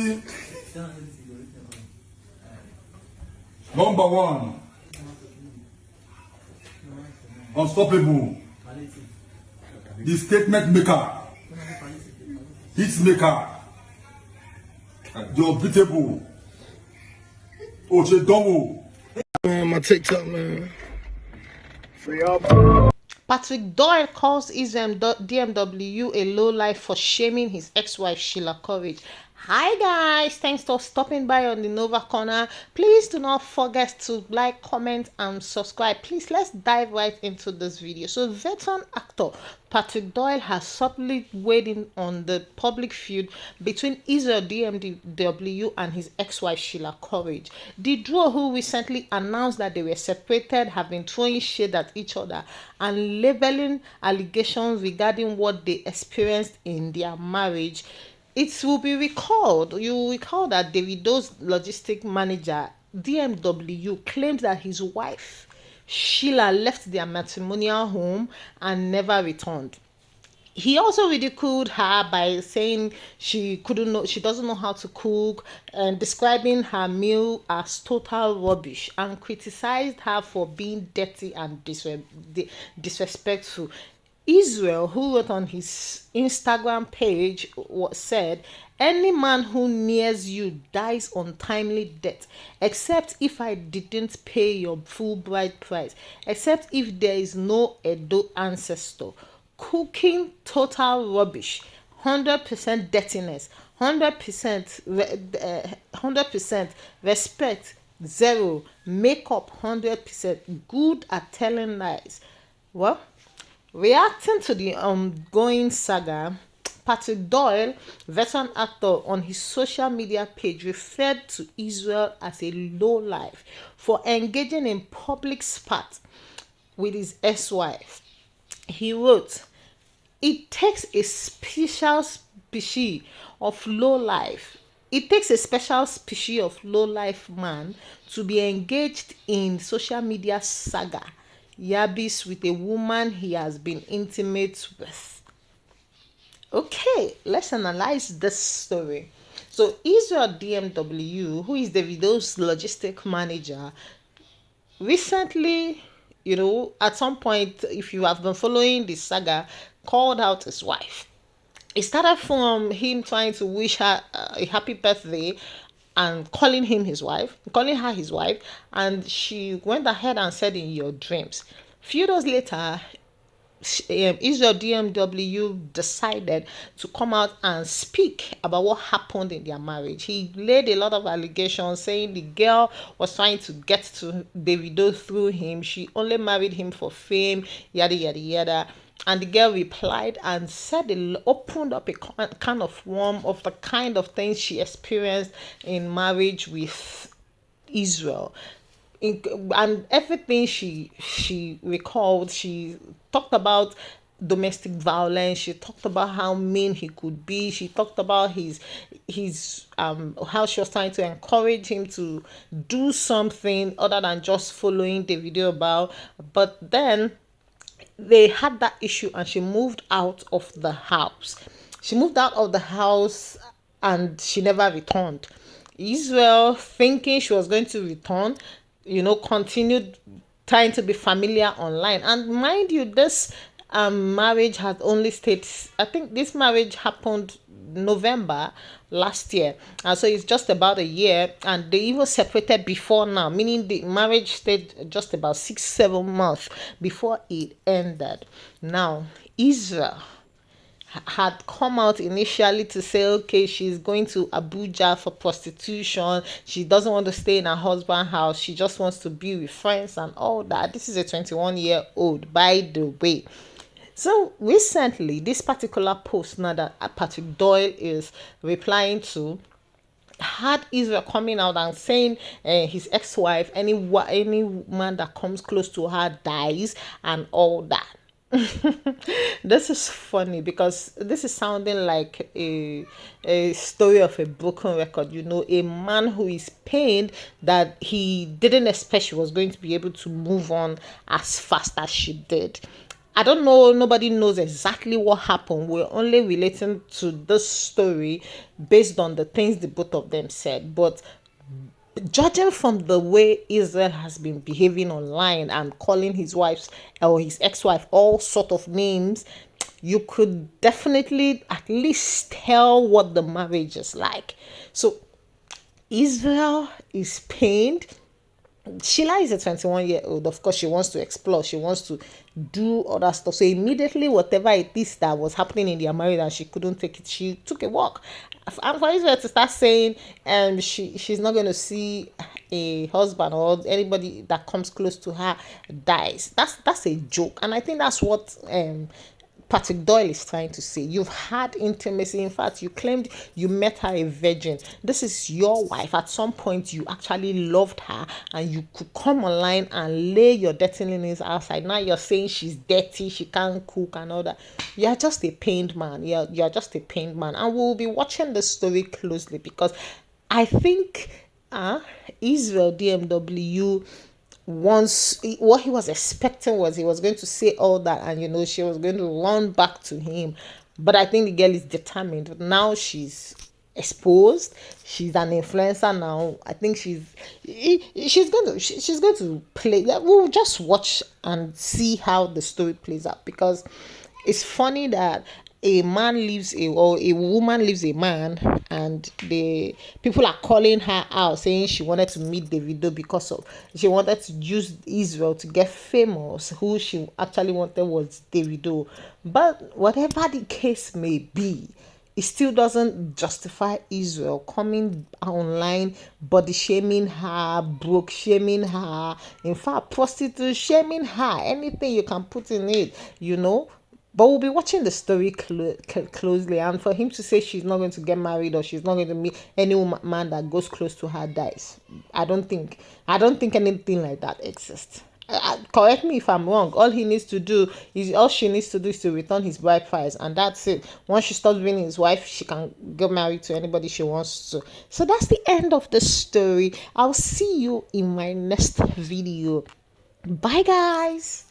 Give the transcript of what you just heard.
Quality. Number one. Unstoppable. The statement maker. Hit maker. The unbeatable. Ochedomo. Man, my TikTok, man. For y'all. Patrick Doyle calls Israel DMW a lowlife for shaming his ex-wife Sheila Courage. Hi guys, thanks for stopping by on the Nova Corner. Please do not forget to like, comment and subscribe. Please, let's dive right into this video. So veteran actor Patrick Doyle has subtly weighed in on the public feud between Israel DMW and his ex-wife Sheila Courage. The duo, who recently announced that they were separated, have been throwing shade at each other and labeling allegations regarding what they experienced in their marriage. It will be recalled, you will recall that Davido's logistic manager, DMW, claimed that his wife, Sheila, left their matrimonial home and never returned. He also ridiculed her by saying she doesn't know how to cook, and describing her meal as total rubbish, and criticized her for being dirty and disrespectful. Israel, who wrote on his Instagram page, said, "Any man who nears you dies untimely death, except if I didn't pay your full bride price, except if there is no Edo ancestor. Cooking, total rubbish, 100% dirtiness, 100% respect, zero, makeup, 100%, good at telling lies." Well, reacting to the ongoing saga, Patrick Doyle, veteran actor, on his social media page referred to Israel as a lowlife for engaging in public spat with his ex-wife. He wrote, "It takes a special species of lowlife. It takes a special species of lowlife man to be engaged in social media saga yabis with a woman he has been intimate with." Okay, let's analyze this story. So Israel DMW, who is Davido's logistic manager, recently, at some point, if you have been following the saga, called out his wife. It started from him trying to wish her a happy birthday and calling her his wife, and she went ahead and said, "In your dreams." Few days later, Israel DMW decided to come out and speak about what happened in their marriage. He laid a lot of allegations, saying the girl was trying to get to Davido through him. She only married him for fame, yada yada yada. And the girl replied and said, opened up a can of worm of the kind of things she experienced in marriage with Israel. And everything she recalled, she talked about domestic violence. She talked about how mean he could be. She talked about his how she was trying to encourage him to do something other than just following the video about. But then they had that issue and she moved out of the house. And she never returned. Israel, thinking she was going to return, continued trying to be familiar online. And mind you, this marriage had only stayed, I think this marriage happened November last year, and so it's just about a year, and they even separated before now, meaning the marriage stayed just about 6-7 months before it ended. Now Israel had come out initially to say, okay, she's going to Abuja for prostitution. She doesn't want to stay in her husband's house. She just wants to be with friends and all that. This is a 21-year-old, by the way. So recently, this particular post now that Patrick Doyle is replying to had Israel coming out and saying his ex-wife, any man that comes close to her dies and all that. This is funny because this is sounding like a story of a broken record. A man who is pained that he didn't expect she was going to be able to move on as fast as she did. I don't know, nobody knows exactly what happened. We're only relating to this story based on the things the both of them said. But judging from the way Israel has been behaving online and calling his wife's or his ex-wife all sort of names, you could definitely at least tell what the marriage is like. So Israel is pained. Sheila is a 21-year-old. Of course, she wants to explore. She wants to do other stuff. So immediately, whatever it is that was happening in their marriage and she couldn't take it, she took a walk. And for Israel to start saying she's not going to see a husband or anybody that comes close to her dies, that's a joke. And I think that's what Patrick Doyle is trying to say. You've had intimacy. In fact, you claimed you met her a virgin. This is your wife. At some point, you actually loved her and you could come online and lay your dirty linens outside. Now you're saying she's dirty, she can't cook and all that. You're just a pained man. You're just a pained man. And we'll be watching the story closely because I think Israel DMW once what he was expecting was he was going to say all that and she was going to run back to him, but I think the girl is determined. Now she's exposed, she's an influencer now. I think she's going to play. We'll just watch and see how the story plays out, because it's funny that a man leaves or a woman leaves a man and the people are calling her out saying she wanted to meet Davido because of she wanted to use Israel to get famous. Who she actually wanted was Davido. But whatever the case may be, it still doesn't justify Israel coming online body shaming her, broke shaming her, in fact prostitute shaming her, anything you can put in it, But we'll be watching the story closely, and for him to say she's not going to get married or she's not going to meet any man that goes close to her dies, I don't think anything like that exists. Correct me if I'm wrong. All she needs to do is to return his bride price, and that's it. Once she stops being his wife, she can get married to anybody she wants to. So that's the end of the story. I'll see you in my next video. Bye, guys.